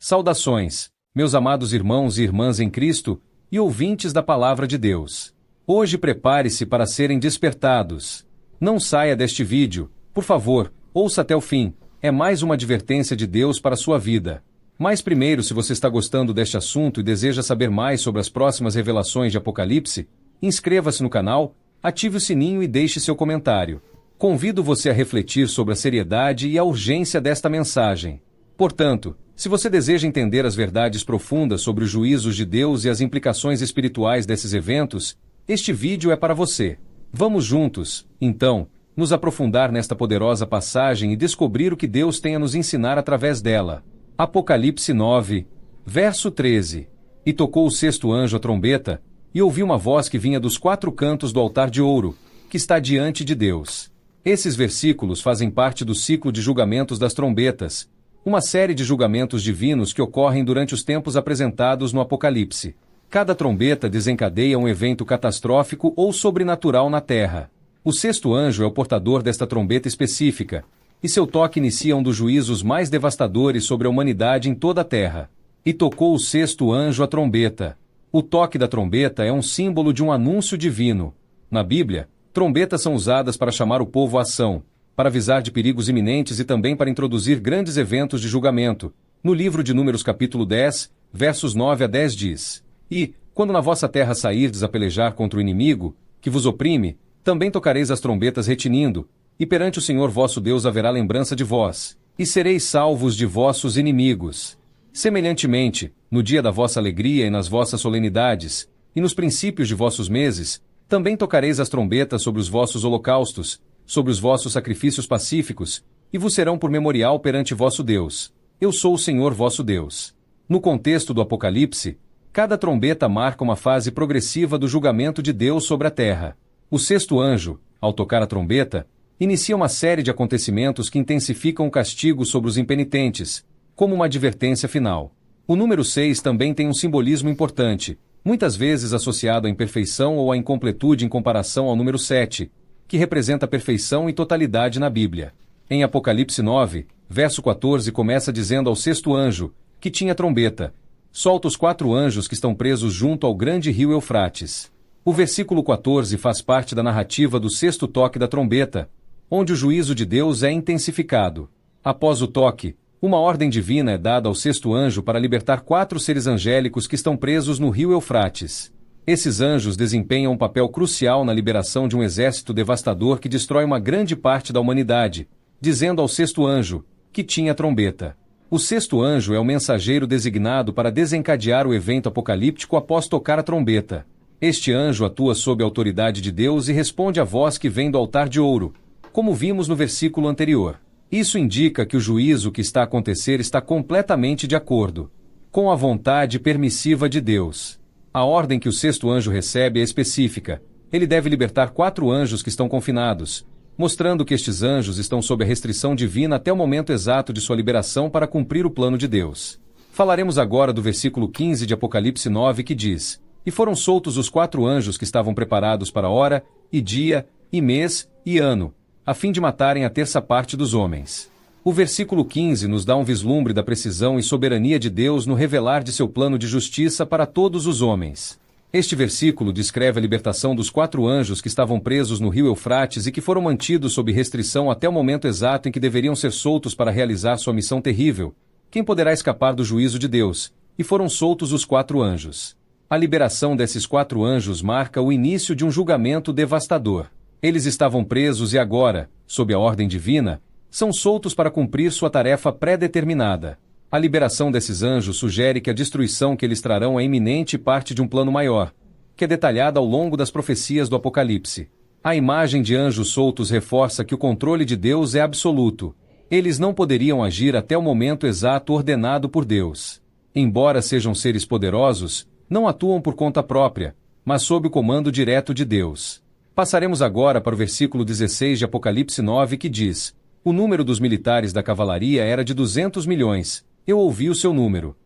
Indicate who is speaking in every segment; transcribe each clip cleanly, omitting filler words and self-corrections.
Speaker 1: Saudações, meus amados irmãos e irmãs em Cristo, e ouvintes da Palavra de Deus. Hoje prepare-se para serem despertados. Não saia deste vídeo, por favor, ouça até o fim, é mais uma advertência de Deus para a sua vida. Mas primeiro, se você está gostando deste assunto e deseja saber mais sobre as próximas revelações de Apocalipse, inscreva-se no canal, ative o sininho e deixe seu comentário. Convido você a refletir sobre a seriedade e a urgência desta mensagem. Portanto, se você deseja entender as verdades profundas sobre os juízos de Deus e as implicações espirituais desses eventos, este vídeo é para você. Vamos juntos, então, nos aprofundar nesta poderosa passagem e descobrir o que Deus tem a nos ensinar através dela. Apocalipse 9, verso 13. E tocou o sexto anjo a trombeta, e ouvi uma voz que vinha dos quatro cantos do altar de ouro, que está diante de Deus. Esses versículos fazem parte do ciclo de julgamentos das trombetas, uma série de julgamentos divinos que ocorrem durante os tempos apresentados no Apocalipse. Cada trombeta desencadeia um evento catastrófico ou sobrenatural na Terra. O sexto anjo é o portador desta trombeta específica, e seu toque inicia um dos juízos mais devastadores sobre a humanidade em toda a Terra. E tocou o sexto anjo a trombeta. O toque da trombeta é um símbolo de um anúncio divino. Na Bíblia, trombetas são usadas para chamar o povo à ação, para avisar de perigos iminentes e também para introduzir grandes eventos de julgamento. No livro de Números capítulo 10, versos 9 a 10 diz: E, quando na vossa terra sairdes a pelejar contra o inimigo, que vos oprime, também tocareis as trombetas retinindo, e perante o Senhor vosso Deus haverá lembrança de vós, e sereis salvos de vossos inimigos. Semelhantemente, no dia da vossa alegria e nas vossas solenidades, e nos princípios de vossos meses, também tocareis as trombetas sobre os vossos holocaustos, sobre os vossos sacrifícios pacíficos, e vos serão por memorial perante vosso Deus. Eu sou o Senhor vosso Deus. No contexto do Apocalipse, cada trombeta marca uma fase progressiva do julgamento de Deus sobre a terra. O sexto anjo, ao tocar a trombeta, inicia uma série de acontecimentos que intensificam o castigo sobre os impenitentes, como uma advertência final. O número 6 também tem um simbolismo importante, muitas vezes associado à imperfeição ou à incompletude em comparação ao número 7, que representa a perfeição e totalidade na Bíblia. Em Apocalipse 9, verso 14 começa dizendo ao sexto anjo, que tinha trombeta: solta os quatro anjos que estão presos junto ao grande rio Eufrates. O versículo 14 faz parte da narrativa do sexto toque da trombeta, onde o juízo de Deus é intensificado. Após o toque, uma ordem divina é dada ao sexto anjo para libertar quatro seres angélicos que estão presos no rio Eufrates. Esses anjos desempenham um papel crucial na liberação de um exército devastador que destrói uma grande parte da humanidade, dizendo ao sexto anjo, que tinha trombeta. O sexto anjo é o mensageiro designado para desencadear o evento apocalíptico após tocar a trombeta. Este anjo atua sob a autoridade de Deus e responde à voz que vem do altar de ouro, como vimos no versículo anterior. Isso indica que o juízo que está a acontecer está completamente de acordo com a vontade permissiva de Deus. A ordem que o sexto anjo recebe é específica. Ele deve libertar quatro anjos que estão confinados, mostrando que estes anjos estão sob a restrição divina até o momento exato de sua liberação para cumprir o plano de Deus. Falaremos agora do versículo 15 de Apocalipse 9 que diz: E foram soltos os quatro anjos que estavam preparados para hora, e dia, e mês, e ano, a fim de matarem a terça parte dos homens. O versículo 15 nos dá um vislumbre da precisão e soberania de Deus no revelar de seu plano de justiça para todos os homens. Este versículo descreve a libertação dos quatro anjos que estavam presos no rio Eufrates e que foram mantidos sob restrição até o momento exato em que deveriam ser soltos para realizar sua missão terrível. Quem poderá escapar do juízo de Deus? E foram soltos os quatro anjos. A liberação desses quatro anjos marca o início de um julgamento devastador. Eles estavam presos e agora, sob a ordem divina, são soltos para cumprir sua tarefa pré-determinada. A liberação desses anjos sugere que a destruição que eles trarão é iminente e parte de um plano maior, que é detalhada ao longo das profecias do Apocalipse. A imagem de anjos soltos reforça que o controle de Deus é absoluto. Eles não poderiam agir até o momento exato ordenado por Deus. Embora sejam seres poderosos, não atuam por conta própria, mas sob o comando direto de Deus. Passaremos agora para o versículo 16 de Apocalipse 9 que diz: O número dos militares da cavalaria era de 200 milhões. Eu ouvi o seu número.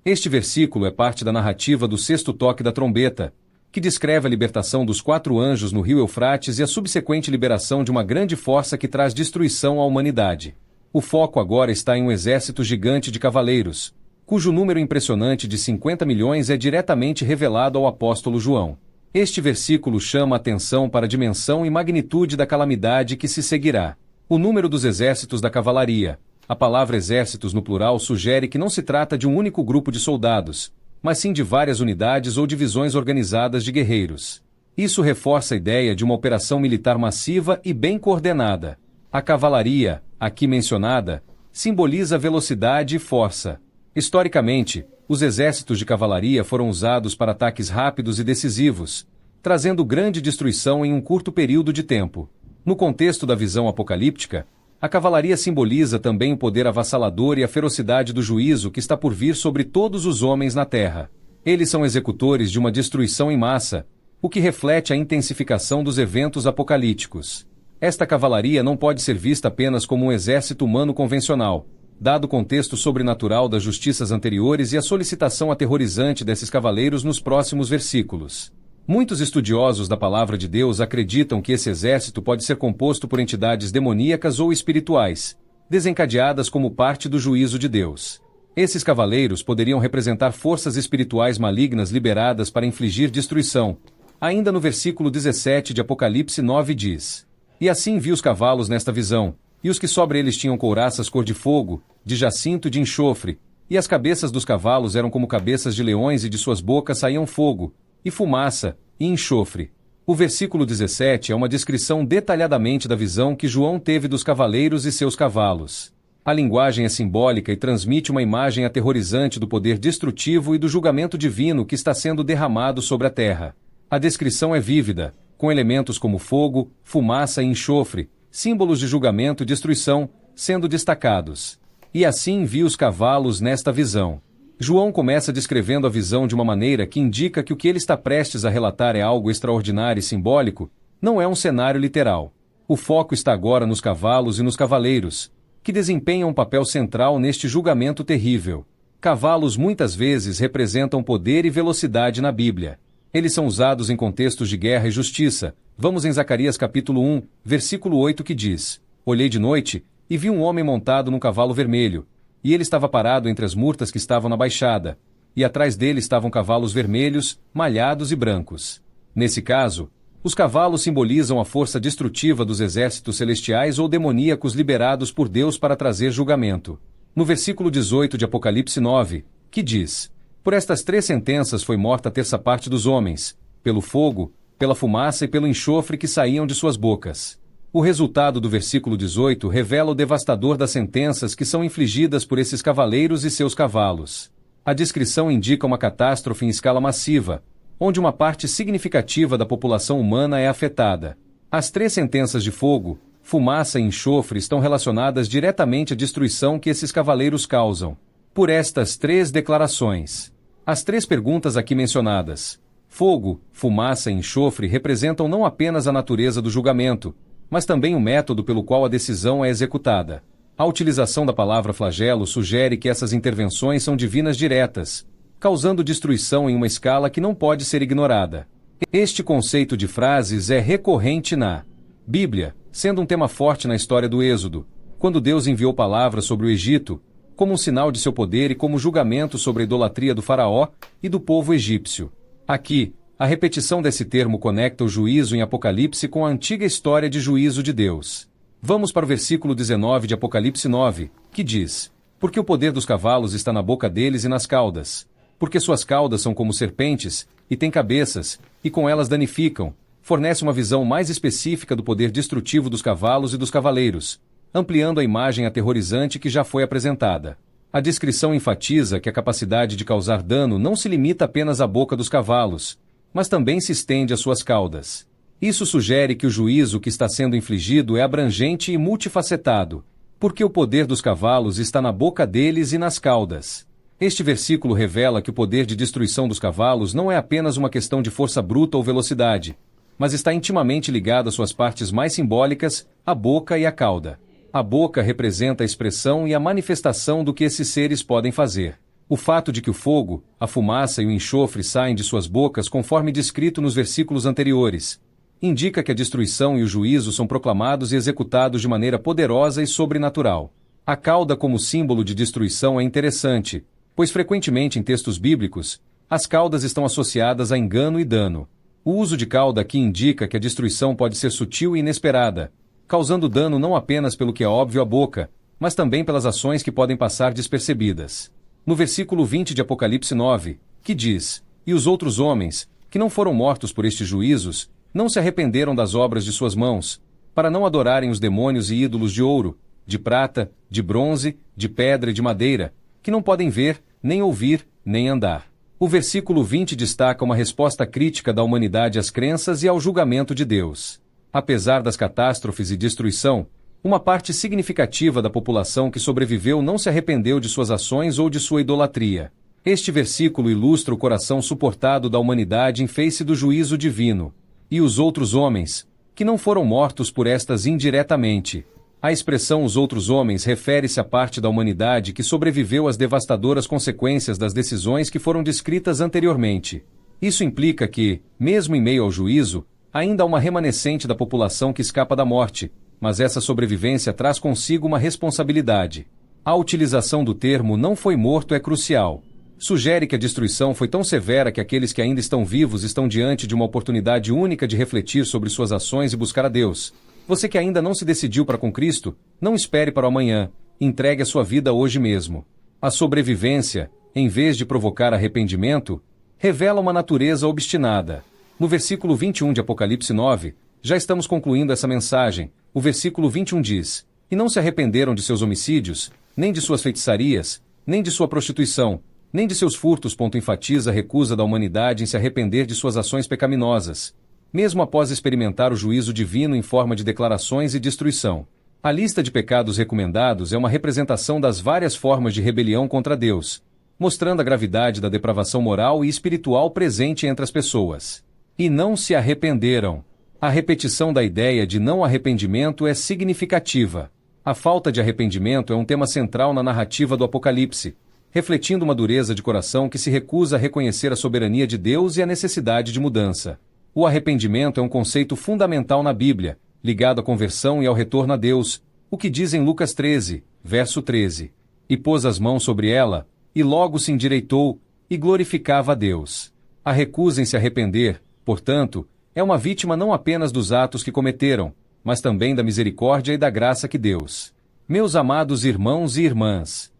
Speaker 1: Este versículo é parte da narrativa do sexto toque da trombeta, que descreve a libertação dos quatro anjos no rio Eufrates e a subsequente liberação de uma grande força que traz destruição à humanidade. O foco agora está em um exército gigante de cavaleiros, cujo número impressionante de 50 milhões é diretamente revelado ao apóstolo João. Este versículo chama a atenção para a dimensão e magnitude da calamidade que se seguirá. O número dos exércitos da cavalaria. A palavra exércitos no plural sugere que não se trata de um único grupo de soldados, mas sim de várias unidades ou divisões organizadas de guerreiros. Isso reforça a ideia de uma operação militar massiva e bem coordenada. A cavalaria, aqui mencionada, simboliza velocidade e força. Historicamente, os exércitos de cavalaria foram usados para ataques rápidos e decisivos, trazendo grande destruição em um curto período de tempo. No contexto da visão apocalíptica, a cavalaria simboliza também o poder avassalador e a ferocidade do juízo que está por vir sobre todos os homens na terra. Eles são executores de uma destruição em massa, o que reflete a intensificação dos eventos apocalípticos. Esta cavalaria não pode ser vista apenas como um exército humano convencional, dado o contexto sobrenatural das justiças anteriores e a solicitação aterrorizante desses cavaleiros nos próximos versículos. Muitos estudiosos da palavra de Deus acreditam que esse exército pode ser composto por entidades demoníacas ou espirituais, desencadeadas como parte do juízo de Deus. Esses cavaleiros poderiam representar forças espirituais malignas liberadas para infligir destruição. Ainda no versículo 17 de Apocalipse 9 diz: "E assim vi os cavalos nesta visão, e os que sobre eles tinham couraças cor de fogo, de jacinto e de enxofre, e as cabeças dos cavalos eram como cabeças de leões e de suas bocas saíam fogo, e fumaça, e enxofre." O versículo 17 é uma descrição detalhadamente da visão que João teve dos cavaleiros e seus cavalos. A linguagem é simbólica e transmite uma imagem aterrorizante do poder destrutivo e do julgamento divino que está sendo derramado sobre a terra. A descrição é vívida, com elementos como fogo, fumaça e enxofre, símbolos de julgamento e destruição, sendo destacados. E assim vi os cavalos nesta visão. João começa descrevendo a visão de uma maneira que indica que o que ele está prestes a relatar é algo extraordinário e simbólico, não é um cenário literal. O foco está agora nos cavalos e nos cavaleiros, que desempenham um papel central neste julgamento terrível. Cavalos muitas vezes representam poder e velocidade na Bíblia. Eles são usados em contextos de guerra e justiça. Vamos em Zacarias capítulo 1, versículo 8 que diz: "Olhei de noite, e vi um homem montado num cavalo vermelho, e ele estava parado entre as murtas que estavam na baixada, e atrás dele estavam cavalos vermelhos, malhados e brancos." Nesse caso, os cavalos simbolizam a força destrutiva dos exércitos celestiais ou demoníacos liberados por Deus para trazer julgamento. No versículo 18 de Apocalipse 9, que diz: "Por estas 3 sentenças foi morta a terça parte dos homens, pelo fogo, pela fumaça e pelo enxofre que saíam de suas bocas." O resultado do versículo 18 revela o devastador das sentenças que são infligidas por esses cavaleiros e seus cavalos. A descrição indica uma catástrofe em escala massiva, onde uma parte significativa da população humana é afetada. As 3 sentenças de fogo, fumaça e enxofre estão relacionadas diretamente à destruição que esses cavaleiros causam. Por estas 3 declarações, as 3 perguntas aqui mencionadas, fogo, fumaça e enxofre, representam não apenas a natureza do julgamento, mas também o método pelo qual a decisão é executada. A utilização da palavra flagelo sugere que essas intervenções são divinas diretas, causando destruição em uma escala que não pode ser ignorada. Este conceito de frases é recorrente na Bíblia, sendo um tema forte na história do Êxodo, quando Deus enviou palavras sobre o Egito, como um sinal de seu poder e como julgamento sobre a idolatria do faraó e do povo egípcio. Aqui, a repetição desse termo conecta o juízo em Apocalipse com a antiga história de juízo de Deus. Vamos para o versículo 19 de Apocalipse 9, que diz: "Porque o poder dos cavalos está na boca deles e nas caudas, porque suas caudas são como serpentes, e têm cabeças, e com elas danificam." Fornece uma visão mais específica do poder destrutivo dos cavalos e dos cavaleiros, ampliando a imagem aterrorizante que já foi apresentada. A descrição enfatiza que a capacidade de causar dano não se limita apenas à boca dos cavalos, mas também se estende às suas caudas. Isso sugere que o juízo que está sendo infligido é abrangente e multifacetado, porque o poder dos cavalos está na boca deles e nas caudas. Este versículo revela que o poder de destruição dos cavalos não é apenas uma questão de força bruta ou velocidade, mas está intimamente ligado às suas partes mais simbólicas, a boca e a cauda. A boca representa a expressão e a manifestação do que esses seres podem fazer. O fato de que o fogo, a fumaça e o enxofre saem de suas bocas, conforme descrito nos versículos anteriores, indica que a destruição e o juízo são proclamados e executados de maneira poderosa e sobrenatural. A cauda como símbolo de destruição é interessante, pois frequentemente em textos bíblicos, as caudas estão associadas a engano e dano. O uso de cauda aqui indica que a destruição pode ser sutil e inesperada, causando dano não apenas pelo que é óbvio à boca, mas também pelas ações que podem passar despercebidas. No versículo 20 de Apocalipse 9, que diz: "E os outros homens, que não foram mortos por estes juízos, não se arrependeram das obras de suas mãos, para não adorarem os demônios e ídolos de ouro, de prata, de bronze, de pedra e de madeira, que não podem ver, nem ouvir, nem andar." O versículo 20 destaca uma resposta crítica da humanidade às crenças e ao julgamento de Deus. Apesar das catástrofes e destruição, uma parte significativa da população que sobreviveu não se arrependeu de suas ações ou de sua idolatria. Este versículo ilustra o coração suportado da humanidade em face do juízo divino. E os outros homens, que não foram mortos por estas indiretamente. A expressão "os outros homens" refere-se à parte da humanidade que sobreviveu às devastadoras consequências das decisões que foram descritas anteriormente. Isso implica que, mesmo em meio ao juízo, ainda há uma remanescente da população que escapa da morte, mas essa sobrevivência traz consigo uma responsabilidade. A utilização do termo "não foi morto" é crucial. Sugere que a destruição foi tão severa que aqueles que ainda estão vivos estão diante de uma oportunidade única de refletir sobre suas ações e buscar a Deus. Você que ainda não se decidiu para com Cristo, não espere para o amanhã, entregue a sua vida hoje mesmo. A sobrevivência, em vez de provocar arrependimento, revela uma natureza obstinada. No versículo 21 de Apocalipse 9, já estamos concluindo essa mensagem. O versículo 21 diz: "E não se arrependeram de seus homicídios, nem de suas feitiçarias, nem de sua prostituição, nem de seus furtos." Enfatiza a recusa da humanidade em se arrepender de suas ações pecaminosas, mesmo após experimentar o juízo divino em forma de declarações e destruição. A lista de pecados recomendados é uma representação das várias formas de rebelião contra Deus, mostrando a gravidade da depravação moral e espiritual presente entre as pessoas. E não se arrependeram. A repetição da ideia de não arrependimento é significativa. A falta de arrependimento é um tema central na narrativa do Apocalipse, refletindo uma dureza de coração que se recusa a reconhecer a soberania de Deus e a necessidade de mudança. O arrependimento é um conceito fundamental na Bíblia, ligado à conversão e ao retorno a Deus, o que diz em Lucas 13, verso 13. "E pôs as mãos sobre ela, e logo se endireitou, e glorificava a Deus." A recusa em se arrepender, portanto, é uma vítima não apenas dos atos que cometeram, mas também da misericórdia e da graça que Deus. Meus amados irmãos e irmãs,